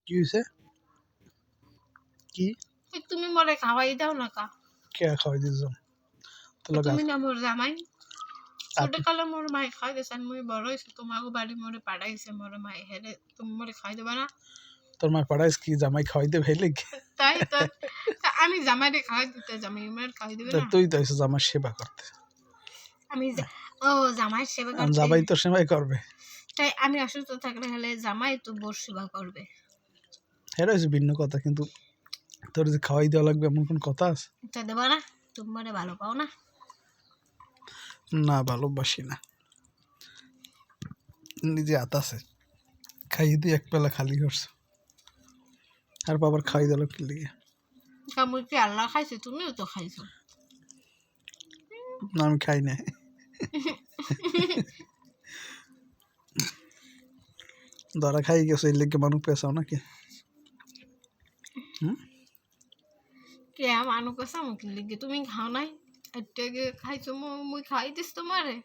কি হয়েছে? কি তুমি মরে খাওয়াই দাও না কা কে খাওয়াই দিছ? তুমি না মোর জামাই ছোট কালে মোর মাই খাই দিয়েছেন মুই বড় হয়েছে তোমাকে বাড়ি মোরে পাঠাইছে মোরে মাই হেরে তুমি মোরে খাই দেবা না? তোর মা পাড়াইস কি জামাই খাওয়াইতে ভেলে? তাই তো আমি জামাইরে খাওয়াই দিতে জামাই আমার খাওয়াই দেবে না? তুই তো এসে জামার সেবা করতে। আমি ও জামাই সেবা আর করতে জামাই তো সেবাই করবে। তাই আমি অসুস্থ থাকলে হলে জামাই তো বোর সেবা করবে। এটা হচ্ছে ভিন্ন কথা, কিন্তু তোর যে খাওয়াই দেওয়া লাগবে এমন কোন কথা আছে? তা দেবা না? তুমি মনে ভালো পাও না? না, ভালোবাসি না। নিজে আতাছে খাইয়ে দিয়ে এক বেলা খালি করছে, আর বাবার খাওয়াই দিল কি লিগে? কামুই কি আল্লাহ খাইছে তুমিও তো খাইছো। না, আমি খাই না। ধরা খাই গেছে এই লেগে মানুষ পেছাও নাকি? কে মানুষ কাছে আমাকে লিগে তুমি খাও নাই? একটু আগে খাইছো মুই খাই দিস তোমারে।